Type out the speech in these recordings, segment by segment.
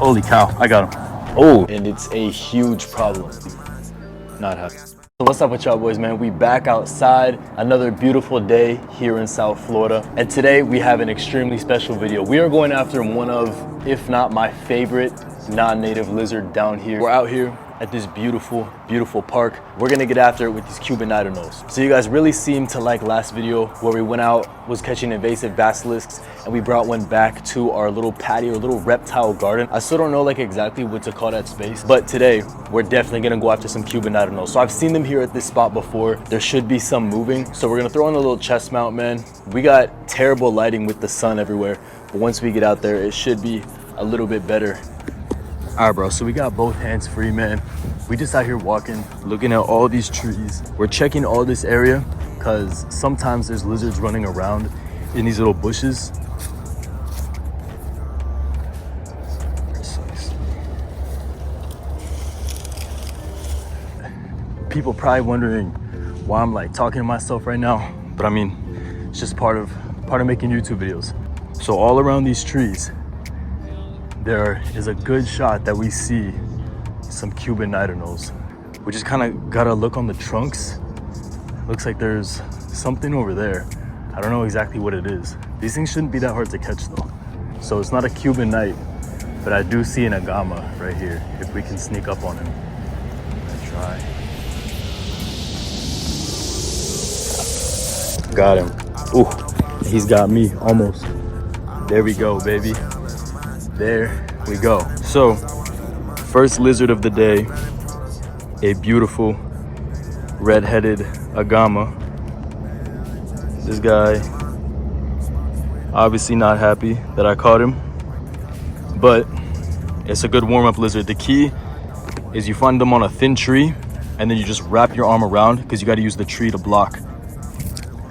Holy cow, I got him. Oh, and it's a huge problem. Not happy. So what's up with y'all boys, man? We back outside, another beautiful day here in South Florida. And today we have an extremely special video. We are going after one of, if not my favorite, non-native lizard down here. We're out here at this beautiful, beautiful park. We're gonna get after it with these Cuban Knight Anoles. So you guys really seemed to like last video where we went out, was catching invasive basilisks, and we brought one back to our little patio, little reptile garden. I still don't know like exactly what to call that space, but today we're definitely gonna go after some Cuban Knight Anoles. So I've seen them here at this spot before. There should be some moving. So we're gonna throw in a little chest mount, man. We got terrible lighting with the sun everywhere, but once we get out there, it should be a little bit better. All right, bro, so we got both hands free, man. We just out here walking, looking at all these trees. We're checking all this area because sometimes there's lizards running around in these little bushes. People probably wondering why I'm like talking to myself right now, but I mean, it's just part of making YouTube videos. So all around these trees, there is a good shot that we see some Cuban Knight Anoles. We just kind of gotta look on the trunks. Looks like there's something over there. I don't know exactly what it is. These things shouldn't be that hard to catch though. So it's not a Cuban Knight, but I do see an agama right here, if we can sneak up on him. I'm gonna try. Got him. Ooh, he's got me almost. There we go, baby. There we go. So, first lizard of the day, a beautiful red-headed agama. This guy, obviously not happy that I caught him, but it's a good warm-up lizard. The key is you find them on a thin tree, and then you just wrap your arm around because you got to use the tree to block.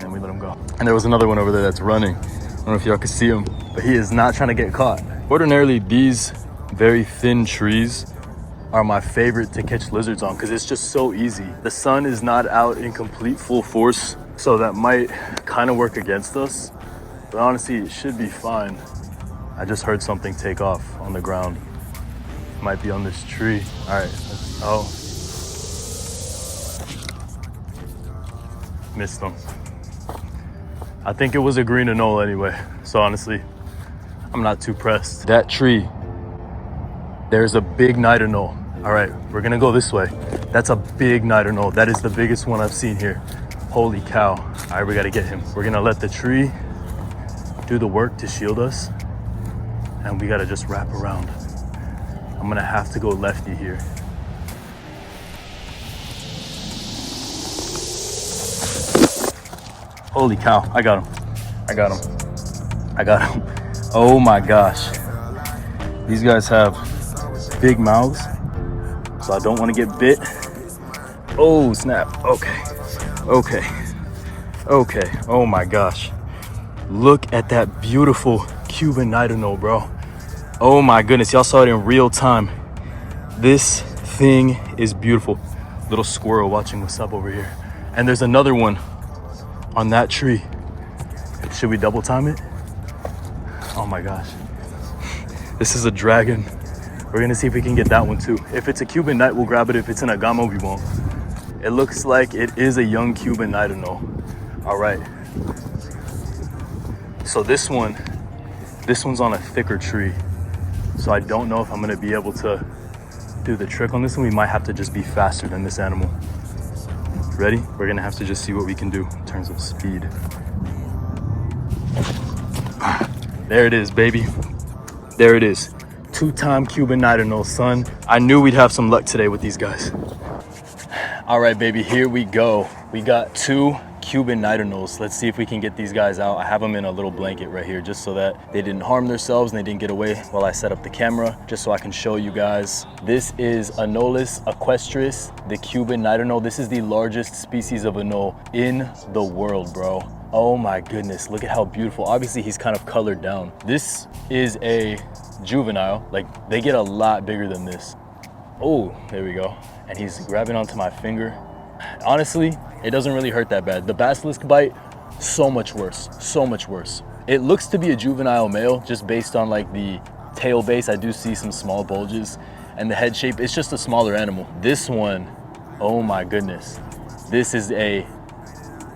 And we let him go. And there was another one over there that's running. I don't know if y'all can see him, but he is not trying to get caught. Ordinarily, these very thin trees are my favorite to catch lizards on because it's just so easy. The sun is not out in complete full force, so that might kind of work against us. But honestly, it should be fine. I just heard something take off on the ground. Might be on this tree. All right, oh. Missed them. I think it was a green anole anyway, so honestly, I'm not too pressed. That tree, there's a big Knight Anole. All right, we're gonna go this way. That's a big Knight Anole. That is the biggest one I've seen here. Holy cow. All right, we gotta get him. We're gonna let the tree do the work to shield us, and we gotta just wrap around. I'm gonna have to go lefty here. Holy cow, I got him. I got him. I got him. Oh my gosh. These guys have big mouths, so I don't want to get bit. Oh, snap. Okay. Okay. Okay. Oh my gosh. Look at that beautiful Cuban Knight Anole, bro. Oh my goodness. Y'all saw it in real time. This thing is beautiful. Little squirrel watching what's up over here. And there's another one on that tree. Should we double time it? Oh my gosh. This is a dragon. We're gonna see if we can get that one too. If it's a Cuban Knight, we'll grab it. If it's an agama, we won't. It looks like it is a young Cuban Knight Anole. All right. So this one's on a thicker tree. So I don't know if I'm gonna be able to do the trick on this one. We might have to just be faster than this animal. Ready? We're gonna have to just see what we can do in terms of speed. There it is, baby. There it is. Two-time Cuban Knight Anole, son. I knew we'd have some luck today with these guys. All right, baby, here we go. We got two Cuban Knight Anoles. Let's see if we can get these guys out. I have them in a little blanket right here just so that they didn't harm themselves and they didn't get away while I set up the camera, just so I can show you guys. This is Anoles equestris, the Cuban Knight Anole. This is the largest species of anole in the world, bro. Oh my goodness, look at how beautiful. Obviously, he's kind of colored down. This is a juvenile. Like, they get a lot bigger than this. Oh, there we go. And he's grabbing onto my finger. Honestly, it doesn't really hurt that bad. The basilisk bite, so much worse, so much worse. It looks to be a juvenile male just based on like the tail base, I do see some small bulges, and the head shape, it's just a smaller animal. This one, oh my goodness. This is a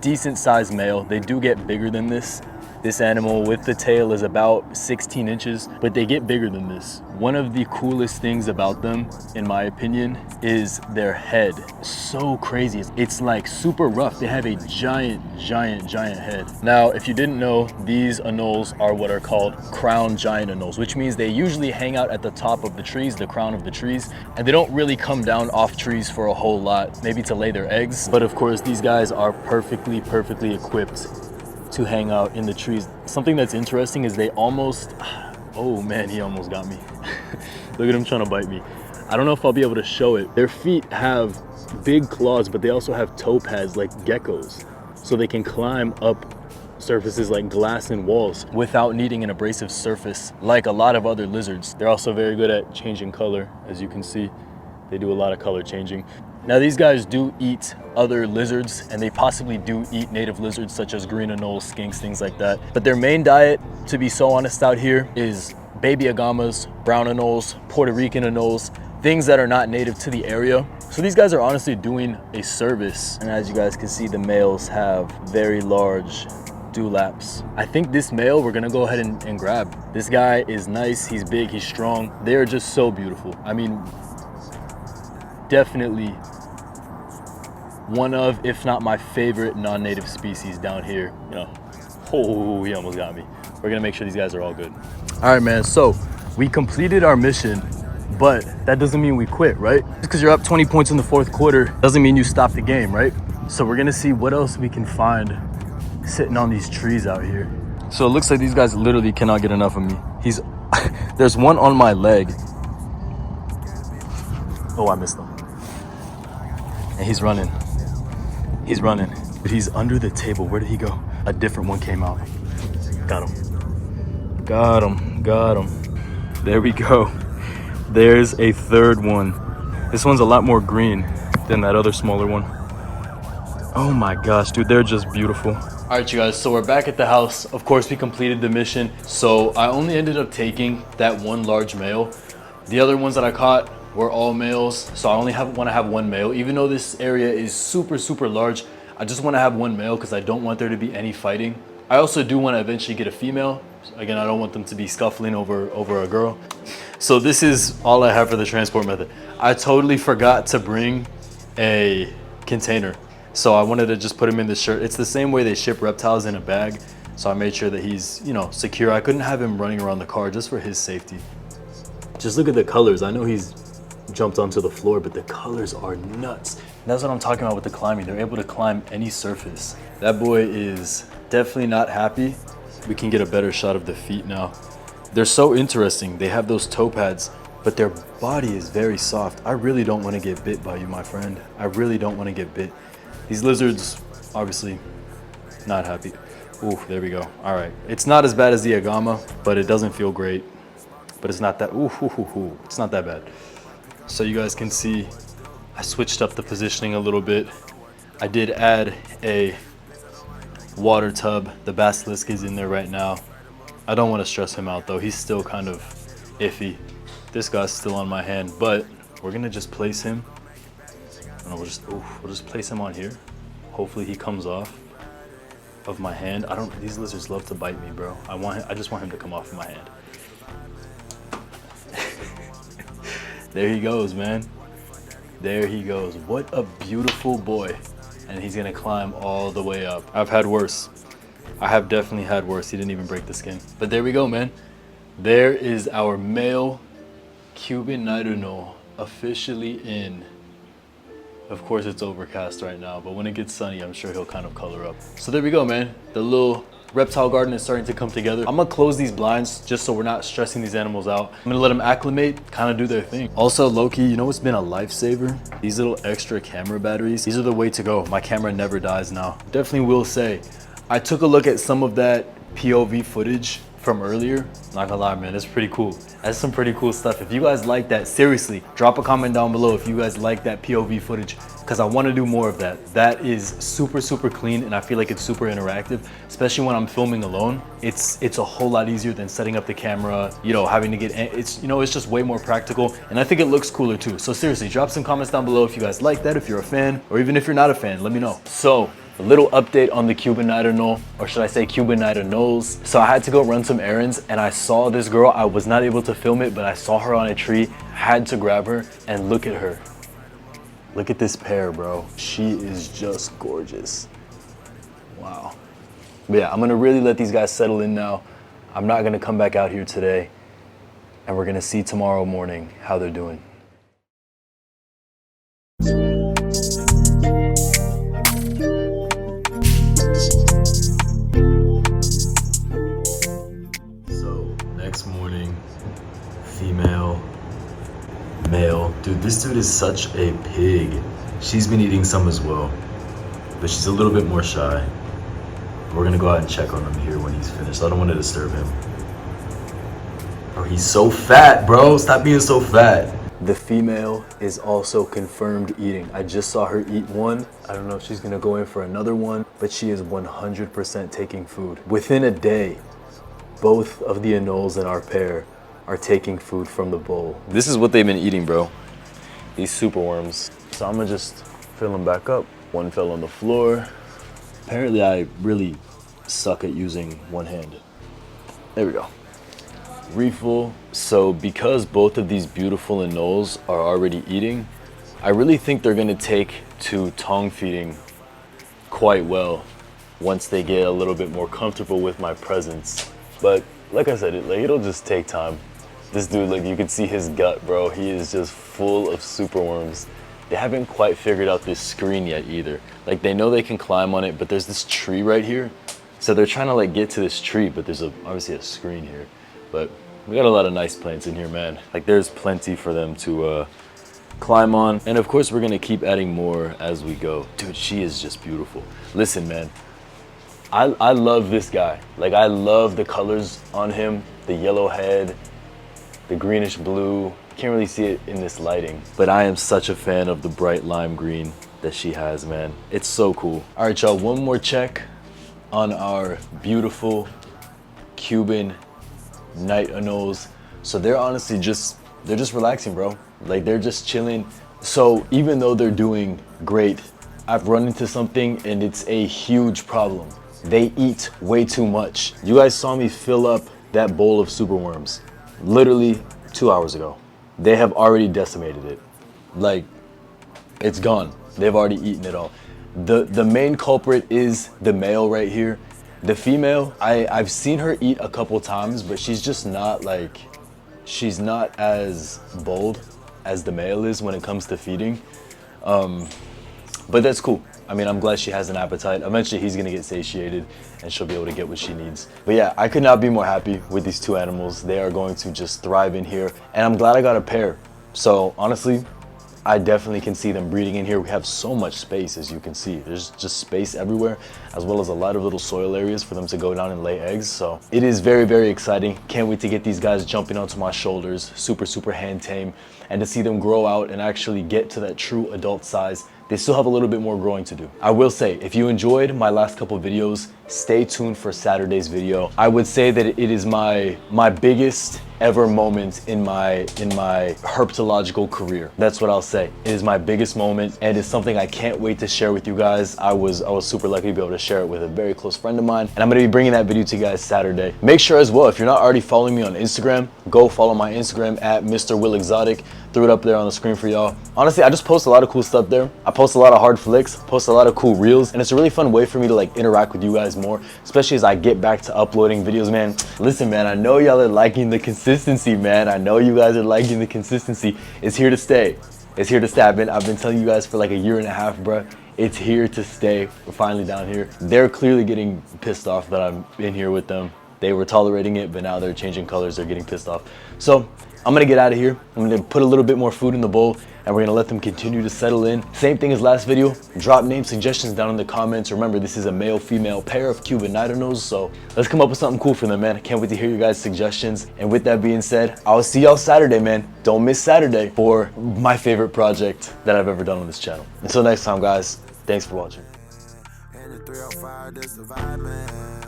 decent sized male. They do get bigger than this. This animal with the tail is about 16 inches, but they get bigger than this. One of the coolest things about them, in my opinion, is their head. So crazy. It's like super rough. They have a giant head. Now, if you didn't know, these anoles are what are called crown giant anoles, which means they usually hang out at the top of the trees, the crown of the trees, and they don't really come down off trees for a whole lot, maybe to lay their eggs. But of course, these guys are perfectly equipped to hang out in the trees. Something that's interesting is they almost, oh man, he almost got me. Look at him trying to bite me. I don't know if I'll be able to show it. Their feet have big claws, but they also have toe pads like geckos. So they can climb up surfaces like glass and walls without needing an abrasive surface like a lot of other lizards. They're also very good at changing color. As you can see, they do a lot of color changing. Now these guys do eat other lizards, and they possibly do eat native lizards such as green anoles, skinks, things like that. But their main diet, to be so honest out here, is baby agamas, brown anoles, Puerto Rican anoles, things that are not native to the area. So these guys are honestly doing a service. And as you guys can see, the males have very large dewlaps. I think this male we're gonna go ahead and grab. This guy is nice, he's big, he's strong. They're just so beautiful. I mean, definitely one of, if not my favorite non-native species down here. You know, oh, he almost got me. We're gonna make sure these guys are all good. All right, man, so we completed our mission, but that doesn't mean we quit, right? Just because you're up 20 points in the fourth quarter doesn't mean you stop the game, right? So we're gonna see what else we can find sitting on these trees out here. So it looks like these guys literally cannot get enough of me. There's one on my leg. Oh, I missed him. And he's running. He's running. But he's under the table. Where did he go? A different one came out. Got him. Got him. Got him. There we go. There's a third one. This one's a lot more green than that other smaller one. Oh my gosh, dude, they're just beautiful. All right, you guys, so we're back at the house. Of course, we completed the mission. So I only ended up taking that one large male. The other ones that I caught were all males, so I only want to have one male. Even though this area is super large, I just want to have one male because I don't want there to be any fighting. I also do want to eventually get a female. Again, I don't want them to be scuffling over a girl. So this is all I have for the transport method. I totally forgot to bring a container, so I wanted to just put him in the shirt. It's the same way they ship reptiles, in a bag, so I made sure that he's, you know, secure. I couldn't have him running around the car just for his safety. Just look at the colors. I know he's jumped onto the floor, but the colors are nuts. And that's what I'm talking about with the climbing. They're able to climb any surface. That boy is definitely not happy. We can get a better shot of the feet now. They're so interesting. They have those toe pads, but their body is very soft. I really don't want to get bit by you, my friend. I really don't want to get bit. These lizards, obviously not happy. Ooh, there we go. All right. It's not as bad as the agama, but it doesn't feel great. But it's not that, it's not that bad. So you guys can see, I switched up the positioning a little bit. I did add a water tub. The basilisk is in there right now. I don't want to stress him out though. He's still kind of iffy. This guy's still on my hand, but we're gonna just place him. And we'll just place him on here. Hopefully he comes off of my hand. These lizards love to bite me, bro. I just want him to come off of my hand. There he goes, man. There he goes. What a beautiful boy. And he's gonna climb all the way up. I've had worse. I have definitely had worse. He didn't even break the skin. But there we go, man. There is our male Cuban Knight Anole officially in. Of course it's overcast right now, but when it gets sunny, I'm sure he'll kind of color up. So there we go, man. The little reptile garden is starting to come together. I'm gonna close these blinds just so we're not stressing these animals out. I'm gonna let them acclimate, kind of do their thing. Also, low-key, you know what's been a lifesaver? These little extra camera batteries. These are the way to go. My camera never dies now. Definitely will say, I took a look at some of that POV footage from earlier. Not gonna lie, man, it's pretty cool. That's some pretty cool stuff. If you guys like that, seriously, drop a comment down below if you guys like that POV footage. because I want to do more of that. That is super, super clean, and I feel like it's super interactive, especially when I'm filming alone. It's a whole lot easier than setting up the camera, you know, having to get, it's, you know, it's just way more practical, and I think it looks cooler too. So seriously, drop some comments down below if you guys like that, if you're a fan, or even if you're not a fan, let me know. So, a little update on the Cuban Knight Anole, or should I say Cuban Knight Anoles. So I had to go run some errands, and I saw this girl. I was not able to film it, but I saw her on a tree, had to grab her, and look at her. Look at this pair, bro. She is just gorgeous. Wow. But yeah, I'm gonna really let these guys settle in now. I'm not gonna come back out here today, and we're gonna see tomorrow morning how they're doing. Next morning, female, male. Dude, this dude is such a pig. She's been eating some as well, but she's a little bit more shy. We're gonna go out and check on him here when he's finished. I don't want to disturb him. Bro, he's so fat, bro. Stop being so fat. The female is also confirmed eating. I just saw her eat one. I don't know if she's gonna go in for another one, but she is 100% taking food. Within a day, both of the anoles in our pair are taking food from the bowl. This is what they've been eating, bro. These super worms. So I'm gonna just fill them back up. One fell on the floor. Apparently I really suck at using one hand. There we go. Refill. So because both of these beautiful anoles are already eating, I really think they're gonna take to tongue feeding quite well once they get a little bit more comfortable with my presence. But like I said, it'll just take time. This dude, like, you can see his gut, bro. He is just full of super worms. They haven't quite figured out this screen yet either. Like, they know they can climb on it, but there's this tree right here. So they're trying to like get to this tree, but there's obviously a screen here. But we got a lot of nice plants in here, man. Like, there's plenty for them to climb on. And of course, we're gonna keep adding more as we go. Dude, she is just beautiful. Listen, man. I love this guy. Like, I love the colors on him, the yellow head, the greenish blue. Can't really see it in this lighting, but I am such a fan of the bright lime green that she has, man. It's so cool. All right, y'all, one more check on our beautiful Cuban Knight Anoles. So they're honestly they're just relaxing, bro. Like, they're just chilling. So even though they're doing great, I've run into something, and it's a huge problem. They eat way too much. You guys saw me fill up that bowl of super worms literally 2 hours ago. They have already decimated it. Like, it's gone. They've already eaten it all. The main culprit is the male right here. The female, I've seen her eat a couple times, but she's just not like, she's not as bold as the male is when it comes to feeding. But that's cool. I mean, I'm glad she has an appetite. Eventually he's gonna get satiated and she'll be able to get what she needs. But yeah, I could not be more happy with these two animals. They are going to just thrive in here. And I'm glad I got a pair. So honestly, I definitely can see them breeding in here. We have so much space, as you can see. There's just space everywhere, as well as a lot of little soil areas for them to go down and lay eggs. So it is very, very exciting. Can't wait to get these guys jumping onto my shoulders. Super, super hand tame. And to see them grow out and actually get to that true adult size. They still have a little bit more growing to do. I will say, if you enjoyed my last couple videos, stay tuned for Saturday's video. I would say that it is my biggest ever moment in my herpetological career. That's what I'll say. It is my biggest moment, and it's something I can't wait to share with you guys. I was super lucky to be able to share it with a very close friend of mine, and I'm gonna be bringing that video to you guys Saturday. Make sure as well, if you're not already following me on Instagram, go follow my Instagram at Mr. WillExotic. Threw it up there on the screen for y'all. Honestly, I just post a lot of cool stuff there. I post a lot of hard flicks, post a lot of cool reels, and it's a really fun way for me to like interact with you guys more, especially as I get back to uploading videos, man. Listen, man, I know y'all are liking the consistency, man. I know you guys are liking the consistency. It's here to stay. It's here to stay. I've been telling you guys for like a year and a half, bruh. It's here to stay. We're finally down here. They're clearly getting pissed off that I'm in here with them. They were tolerating it, but now they're changing colors. They're getting pissed off. So I'm gonna get out of here. I'm gonna put a little bit more food in the bowl, and we're gonna let them continue to settle in. Same thing as last video. Drop name suggestions down in the comments. Remember, this is a male-female pair of Cuban Knight Anoles, so let's come up with something cool for them, man. I can't wait to hear your guys' suggestions. And with that being said, I'll see y'all Saturday, man. Don't miss Saturday for my favorite project that I've ever done on this channel. Until next time, guys, thanks for watching. 305, this the vibe, man.